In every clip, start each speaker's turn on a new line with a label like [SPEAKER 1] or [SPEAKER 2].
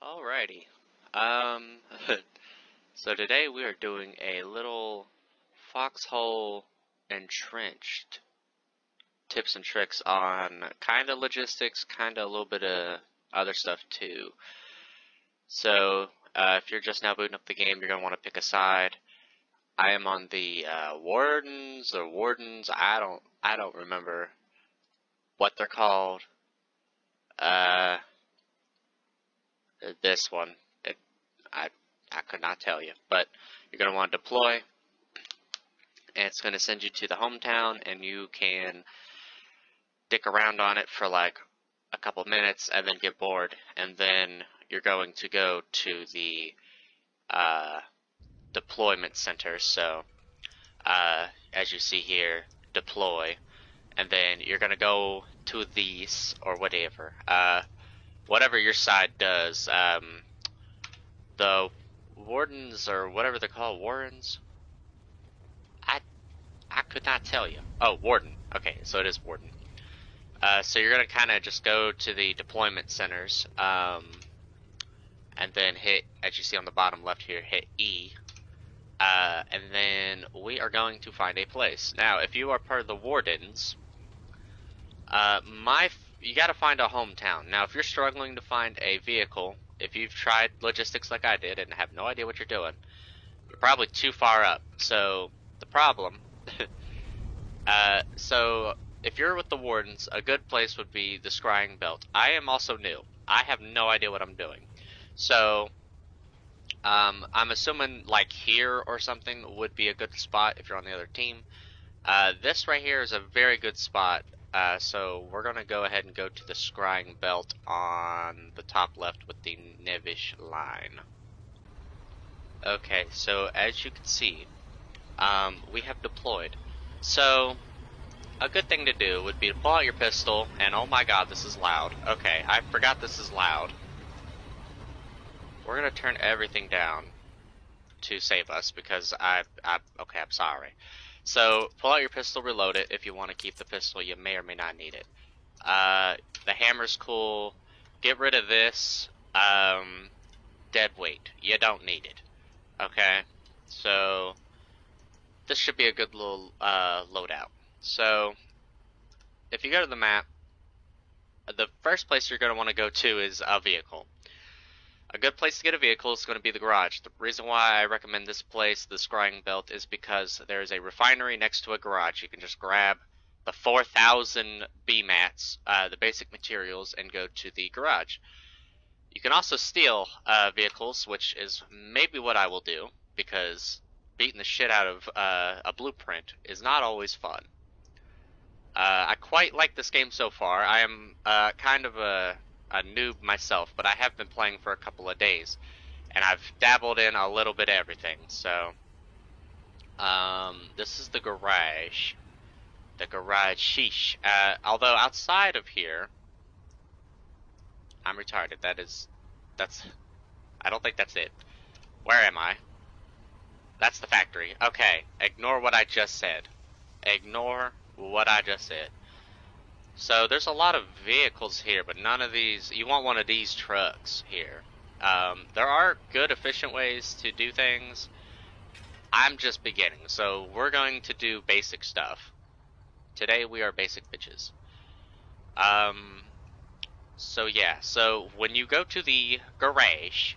[SPEAKER 1] Alrighty. Um, so today we are doing a little foxhole entrenched tips and tricks on kinda logistics, kinda a little bit of other stuff too. So, if you're just now booting up the game, you're gonna want to pick a side. I am on the Wardens. I don't remember what they're called. Uh, this one. I I could not tell you, but you're going to want to deploy, and it's going to send you to the hometown, and you can dick around on it for like a couple minutes and then get bored, and then you're going to go to the deployment center. So as you see here, deploy, and then you're going to go to these or whatever your side does. The Wardens, or whatever they're called, Warrens? I could not tell you. Oh, Warden. Okay, so it is Warden. So you're going to kind of just go to the deployment centers, and then hit, as you see on the bottom left here, hit E. And then we are going to find a place. Now, if you are part of the Wardens, you got to find a hometown. Now, if you're struggling to find a vehicle, if you've tried logistics like I did and have no idea what you're doing, you're probably too far up. So, the problem... so, if you're with the Wardens, a good place would be the Scrying Belt. I am also new. I have no idea what I'm doing. So, I'm assuming, like, here or something would be a good spot if you're on the other team. This right here is a very good spot. So we're going to go ahead and go to the Scrying Belt on the top left with the Nevish line. Okay, so as you can see, we have deployed. So, a good thing to do would be to pull out your pistol, and oh my god, this is loud. Okay, I forgot this is loud. We're going to turn everything down to save us, because okay, I'm sorry. So, pull out your pistol, reload it. If you want to keep the pistol, you may or may not need it. The hammer's cool. Get rid of this, dead weight. You don't need it. Okay? So, this should be a good little, loadout. So, if you go to the map, the first place you're going to want to go to is a vehicle. A good place to get a vehicle is going to be the garage. The reason why I recommend this place, the Scrying Belt, is because there's a refinery next to a garage. You can just grab the 4,000 BMATs, the basic materials, and go to the garage. You can also steal vehicles, which is maybe what I will do, because beating the shit out of a blueprint is not always fun. I quite like this game so far. I am kind of a noob myself, but I have been playing for a couple of days, and I've dabbled in a little bit of everything. So, this is the garage. The garage, sheesh. Although outside of here, I'm retarded. I don't think that's it. Where am I? That's the factory. Okay, ignore what I just said. Ignore what I just said. So there's a lot of vehicles here, but none of these, you want one of these trucks here. There are good, efficient ways to do things. I'm just beginning, so we're going to do basic stuff. Today we are basic bitches. So yeah, so when you go to the garage,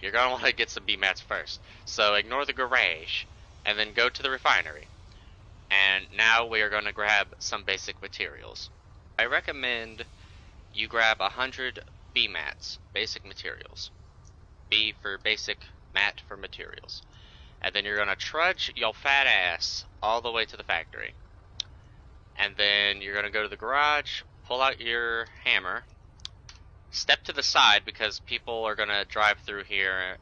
[SPEAKER 1] you're going to want to get some BMATs first. So ignore the garage, and then go to the refinery. And now we are going to grab some basic materials. I recommend you grab 100 BMATs, basic materials. B for basic, mat for materials. And then you're going to trudge your fat ass all the way to the factory. And then you're going to go to the garage, pull out your hammer, step to the side because people are going to drive through here.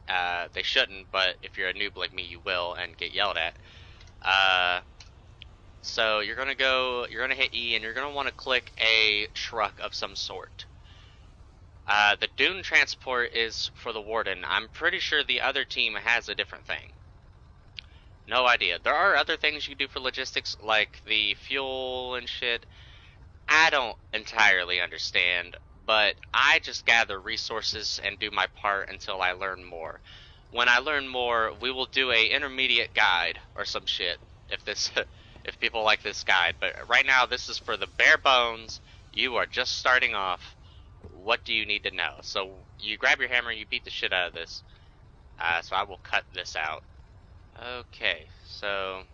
[SPEAKER 1] They shouldn't, but if you're a noob like me, you will and get yelled at. So you're going to hit E, and you're going to want to click a truck of some sort. The Dune transport is for the Warden. I'm pretty sure the other team has a different thing. No idea. There are other things you can do for logistics, like the fuel and shit. I don't entirely understand, but I just gather resources and do my part until I learn more. When I learn more, we will do a intermediate guide or some shit if this if people like this guide. But right now this is for the bare bones. You are just starting off. What do you need to know? So you grab your hammer and you beat the shit out of this. So I will cut this out. Okay, so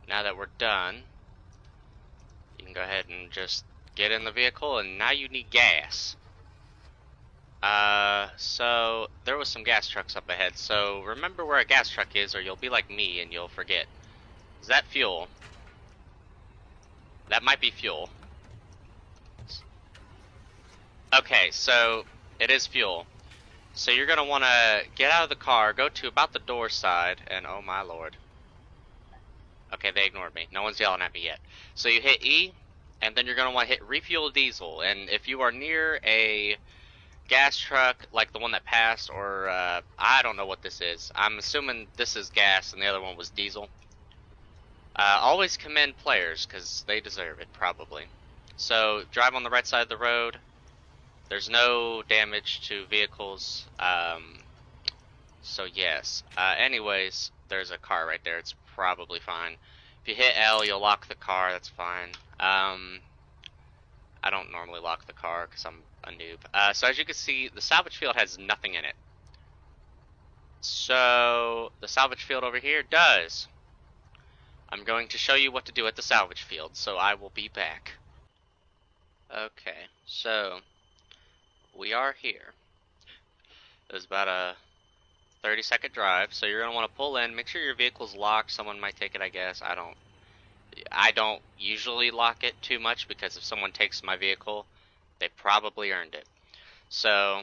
[SPEAKER 1] now that we're done, you can go ahead and just get in the vehicle, and now you need gas. So there was some gas trucks up ahead, so remember where a gas truck is or you'll be like me and you'll forget. Is that fuel? That might be fuel. Okay, so it is fuel. So you're gonna wanna get out of the car, go to about the door side, and oh my lord. Okay, they ignored me. No one's yelling at me yet. So you hit E, and then you're gonna wanna hit refuel diesel, and if you are near a gas truck like the one that passed, or I don't know what this is. I'm assuming this is gas and the other one was diesel. Always commend players because they deserve it probably. So drive on the right side of the road. There's no damage to vehicles. So yes. Anyways, there's a car right there. It's probably fine. If you hit L, you'll lock the car. That's fine. I don't normally lock the car because I'm a noob. So as you can see, the salvage field has nothing in it. So the salvage field over here does. I'm going to show you what to do at the salvage field, so I will be back. Okay, so we are here. It was about a 30-second drive, so you're going to want to pull in. Make sure your vehicle's locked. Someone might take it, I guess. I don't usually lock it too much because if someone takes my vehicle, they probably earned it. So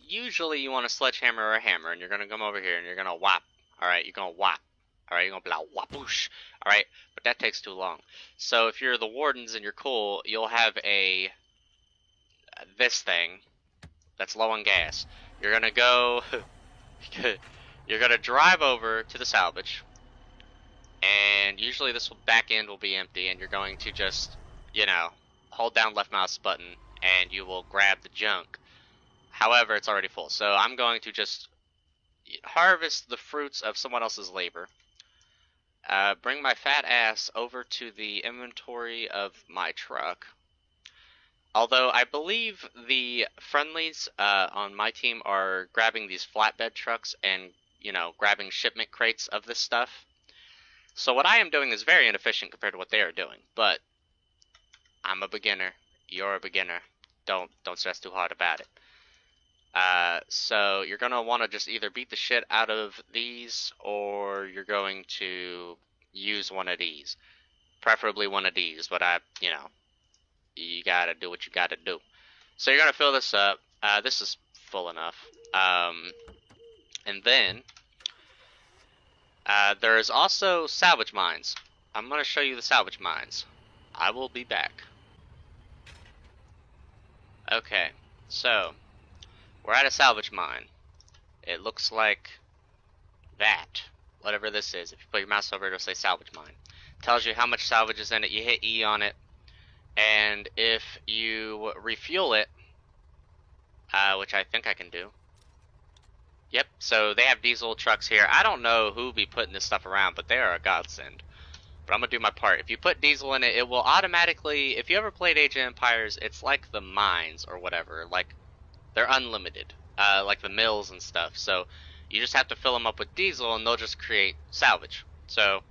[SPEAKER 1] usually you want a sledgehammer or a hammer, and you're going to come over here and you're going to whop. Alright, you're going to whop. Alright, you're going to be like whopoosh. Alright, but that takes too long. So if you're the wardens and you're cool, you'll have this thing that's low on gas. You're going to go, you're going to drive over to the salvage. And usually this back end will be empty, and you're going to just, hold down left mouse button, and you will grab the junk. However, it's already full, so I'm going to just harvest the fruits of someone else's labor. Bring my fat ass over to the inventory of my truck. Although I believe the friendlies on my team are grabbing these flatbed trucks and, grabbing shipment crates of this stuff. So what I am doing is very inefficient compared to what they are doing, but I'm a beginner. You're a beginner. Don't stress too hard about it. So you're going to want to just either beat the shit out of these, or you're going to use one of these. Preferably one of these, but you gotta do what you gotta do. So you're going to fill this up. This is full enough. And then there is also salvage mines. I'm going to show you the salvage mines. I will be back. Okay, so we're at a salvage mine. It looks like that. Whatever this is. If you put your mouse over it, it'll say salvage mine. Tells you how much salvage is in it. You hit E on it. And if you refuel it, which I think I can do. Yep, so they have diesel trucks here. I don't know who be putting this stuff around, but they are a godsend. But I'm going to do my part. If you put diesel in it, it will automatically... If you ever played Age of Empires, it's like the mines or whatever. Like, they're unlimited. Like the mills and stuff. So, you just have to fill them up with diesel, and they'll just create salvage. So,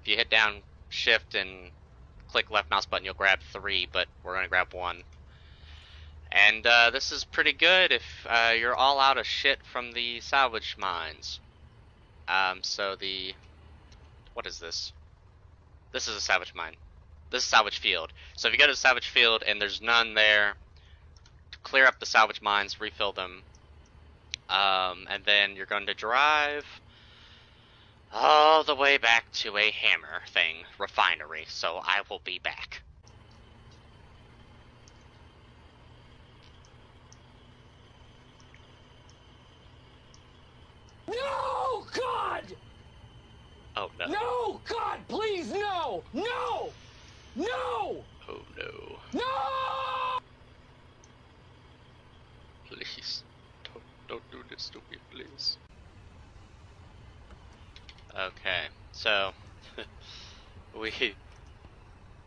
[SPEAKER 1] if you hit down shift and click left mouse button, you'll grab 3, but we're going to grab 1. And this is pretty good if you're all out of shit from the salvage mines. So the... What is this? This is a salvage mine. This is salvage field. So if you go to the salvage field and there's none there, clear up the salvage mines, refill them. And then you're going to drive all the way back to a hammer thing, refinery. So I will be back.
[SPEAKER 2] No, God!
[SPEAKER 1] Oh no.
[SPEAKER 2] No, God, please, no! No! No!
[SPEAKER 1] Oh no.
[SPEAKER 2] No!
[SPEAKER 1] Don't do this to me, please. Okay, so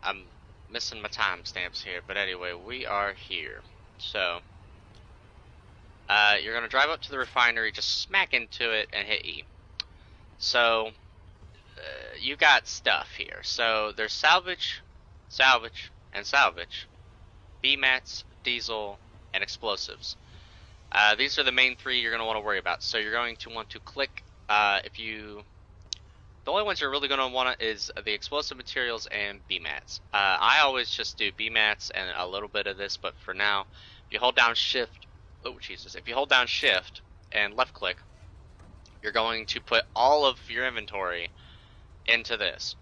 [SPEAKER 1] I'm missing my timestamps here, but anyway, we are here. So you're gonna drive up to the refinery, just smack into it, and hit E. So you got stuff here. So there's salvage, and salvage, BMATs, diesel, and explosives. These are the main three you're going to want to worry about. So you're going to want to click, the only ones you're really going to want is the explosive materials and BMATs. I always just do BMATs and a little bit of this, but for now, if you hold down shift, if you hold down shift and left click, you're going to put all of your inventory into this.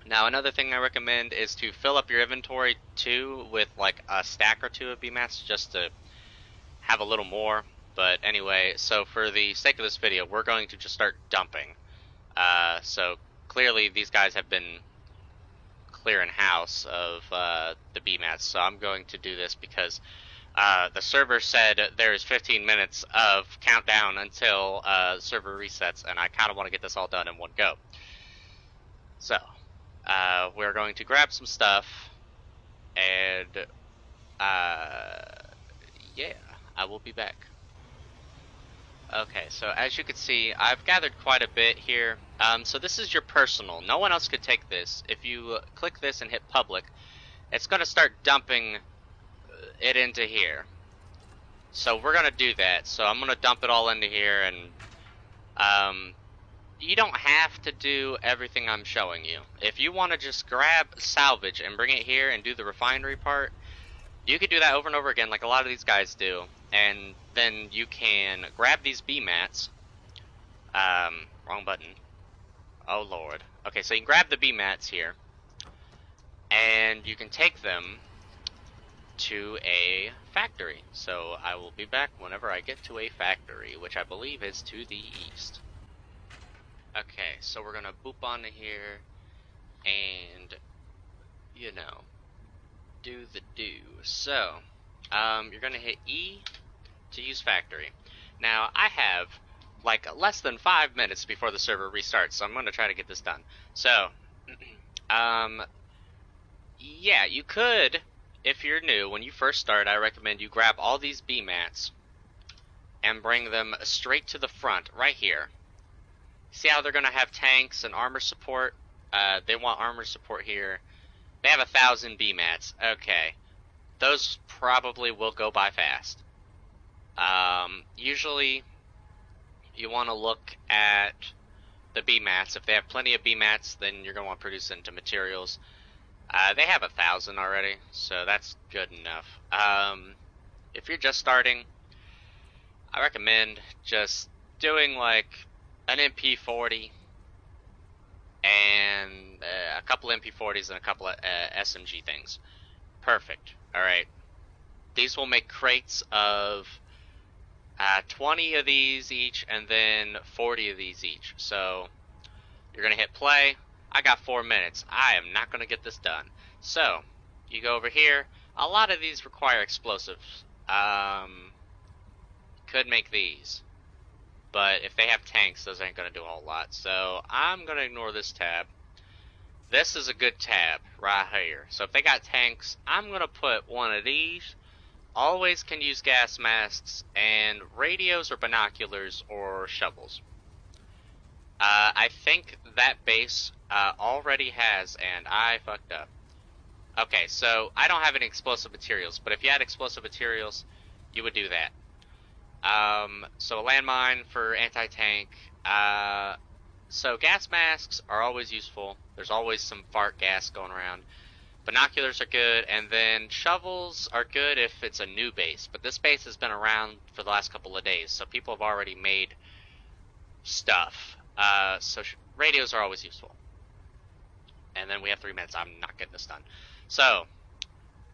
[SPEAKER 1] Now, another thing I recommend is to fill up your inventory too with like a stack or two of BMATs just to have a little more. But anyway, so for the sake of this video, we're going to just start dumping. So clearly these guys have been clearing house of the BMATs, so I'm going to do this because the server said there's 15 minutes of countdown until the server resets, and I kind of want to get this all done in one go. So we're going to grab some stuff, and yeah, I will be back. Okay, so as you can see, I've gathered quite a bit here. So this is your personal. No one else could take this. If you click this and hit public, it's going to start dumping it into here. So we're going to do that. So I'm going to dump it all into here, and you don't have to do everything I'm showing you. If you want to just grab salvage and bring it here and do the refinery part, you could do that over and over again like a lot of these guys do. And then you can grab these BMATs. Wrong button. Oh lord. Okay, so you can grab the BMATs here, and you can take them to a factory. So I will be back whenever I get to a factory, which I believe is to the east. Okay, so we're gonna boop onto here and, you know, do the do. So, you're gonna hit E to use factory. Now, I have like less than 5 minutes before the server restarts, so I'm gonna try to get this done. So, yeah, you could, if you're new, when you first start, I recommend you grab all these BMATs and bring them straight to the front, right here. See how they're gonna have tanks and armor support? They want armor support here. They have 1,000 BMATs. Okay. Those probably will go by fast. Usually, you want to look at the BMATs. If they have plenty of BMATs, then you're going to want to produce it into materials. They have 1,000 already, so that's good enough. If you're just starting, I recommend just doing like an MP40 and a couple MP40s and a couple of SMG things. Perfect. Alright. These will make crates of 20 of these each and then 40 of these each. So you're going to hit play. I got 4 minutes. I am not going to get this done. So you go over here. A lot of these require explosives. Could make these. But if they have tanks, those ain't going to do a whole lot. So I'm going to ignore this tab. This is a good tab right here. So if they got tanks, I'm going to put one of these. Always can use gas masks and radios or binoculars or shovels. I think that base already has, and I fucked up. Okay, so I don't have any explosive materials, but if you had explosive materials, you would do that. So a landmine for anti-tank. So gas masks are always useful. There's always some fart gas going around. Binoculars are good, and then shovels are good if it's a new base. But this base has been around for the last couple of days, so people have already made stuff. So radios are always useful. And then we have 3 minutes. I'm not getting this done. So,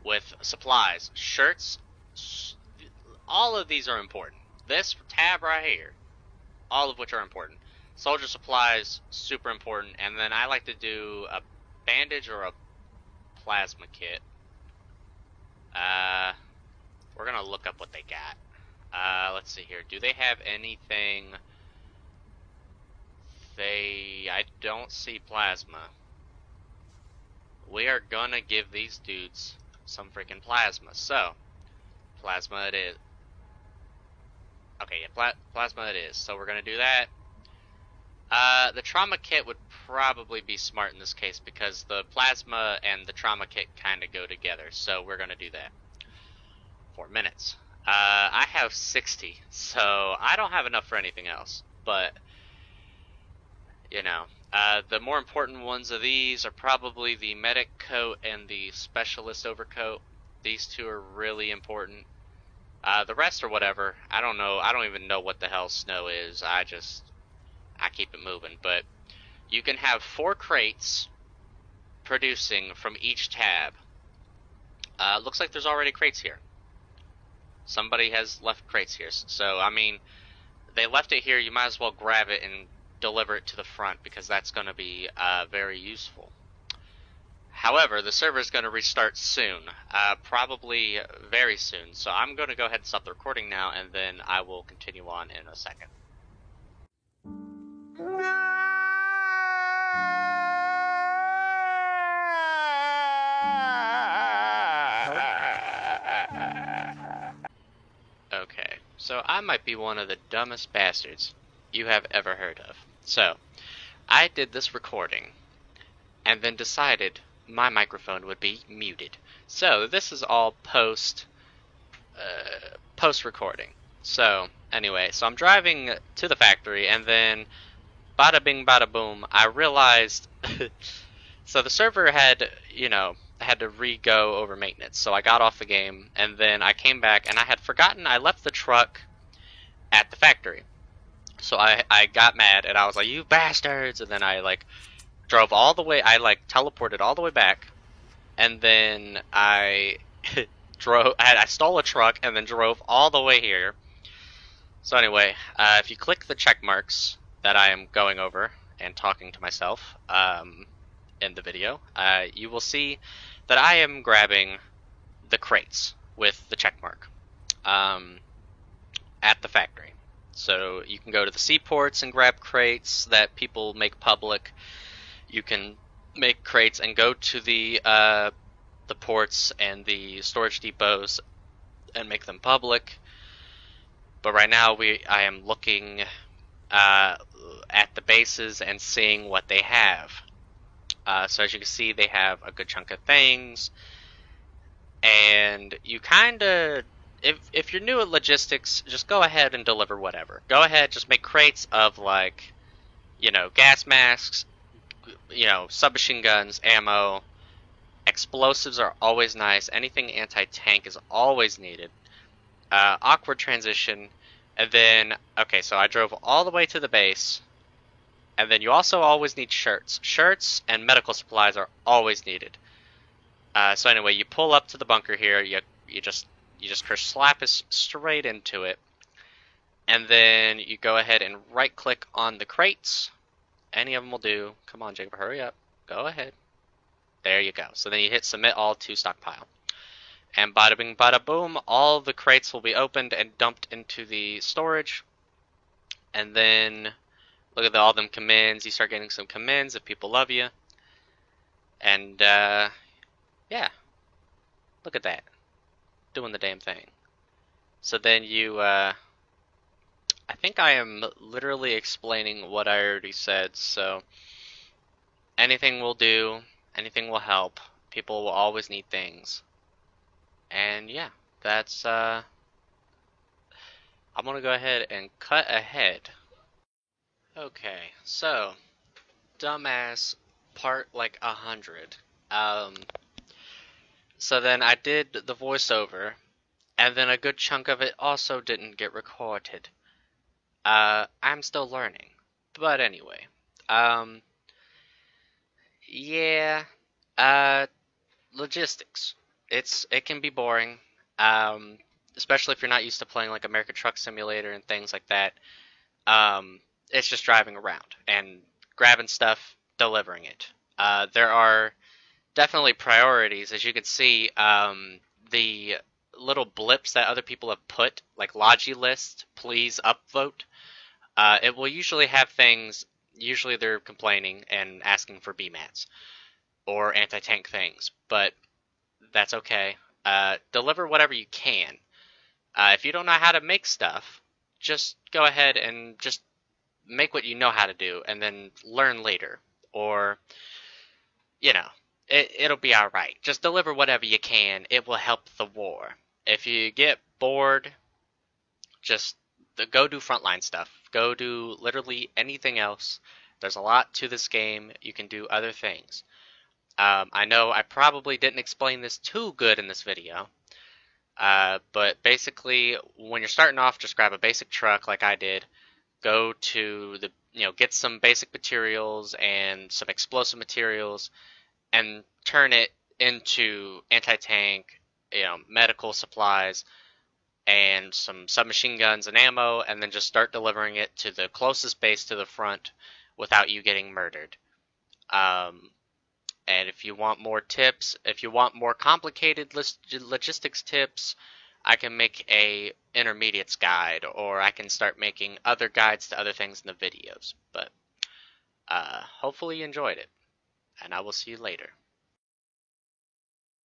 [SPEAKER 1] with supplies, shirts, all of these are important. This tab right here, all of which are important. Soldier supplies, super important. And then I like to do a bandage or a plasma kit. We're gonna look up what they got. Let's let's see here. Do they have anything? I don't see plasma. We are gonna give these dudes some freaking plasma. So, plasma it is. Okay, yeah, plasma it is. So we're gonna do that. The trauma kit would probably be smart in this case because the plasma and the trauma kit kind of go together. So we're gonna do that. 4 minutes. I have 60, so I don't have enough for anything else. But, you know, the more important ones of these are probably the medic coat and the specialist overcoat. These two are really important. The rest are whatever. I don't know. I don't even know what the hell snow is. I keep it moving. But you can have 4 crates producing from each tab. Looks like there's already crates here. Somebody has left crates here. So, I mean, they left it here. You might as well grab it and deliver it to the front because that's going to be very useful. However, the server is going to restart soon, probably very soon. So I'm going to go ahead and stop the recording now, and then I will continue on in a second. Okay, so I might be one of the dumbest bastards you have ever heard of. So, I did this recording, and then decided my microphone would be muted. So, this is all post-recording. So, anyway, so I'm driving to the factory, and then, bada bing bada boom, I realized, so the server had, had to re-go over maintenance. So I got off the game, and then I came back, and I had forgotten I left the truck at the factory. So I got mad, and I was like, you bastards! And then I, drove all the way, I, teleported all the way back, and then I I stole a truck, and then drove all the way here. So anyway, if you click the check marks that I am going over and talking to myself, in the video, you will see that I am grabbing the crates with the check mark at the factory. So you can go to the seaports and grab crates that people make public. You can make crates and go to the ports and the storage depots and make them public. But right now I am looking at the bases and seeing what they have. So as you can see, they have a good chunk of things, and you kind of, if you're new at logistics, just go ahead and deliver whatever. Go ahead, just make crates of gas masks, submachine guns, ammo, explosives are always nice. Anything anti-tank is always needed. Awkward transition, and then okay, so I drove all the way to the base. And then you also always need shirts. Shirts and medical supplies are always needed. So anyway, you pull up to the bunker here. You just slap us straight into it, and then you go ahead and right click on the crates. Any of them will do. Come on, Jacob, hurry up. Go ahead. There you go. So then you hit submit all to stockpile, and bada bing bada boom, all the crates will be opened and dumped into the storage, and then. Look at all them commends. You start getting some commends if people love you. And, yeah. Look at that. Doing the damn thing. So then you, I think I am literally explaining what I already said. So, anything will do. Anything will help. People will always need things. And, yeah. That's, I'm gonna go ahead and cut ahead. Okay, so, dumbass part 100. So then I did the voiceover, and then a good chunk of it also didn't get recorded. I'm still learning. But anyway, yeah, logistics. It can be boring, especially if you're not used to playing American Truck Simulator and things like that. It's just driving around and grabbing stuff, delivering it. There are definitely priorities. As you can see, the little blips that other people have put, like Logi list, please upvote, it will usually have things. Usually they're complaining and asking for BMATs or anti-tank things, but that's okay. Deliver whatever you can. If you don't know how to make stuff, just go ahead and just make what you know how to do and then learn later. Or, it'll be alright. Just deliver whatever you can. It will help the war. If you get bored, just go do frontline stuff. Go do literally anything else. There's a lot to this game. You can do other things. I know I probably didn't explain this too good in this video. But basically, when you're starting off, just grab a basic truck like I did. Go to get some basic materials and some explosive materials, and turn it into anti-tank, medical supplies, and some submachine guns and ammo, and then just start delivering it to the closest base to the front without you getting murdered. And if you want more tips, if you want more complicated logistics tips, I can make a intermediates guide, or I can start making other guides to other things in the videos. But hopefully you enjoyed it, and I will see you later.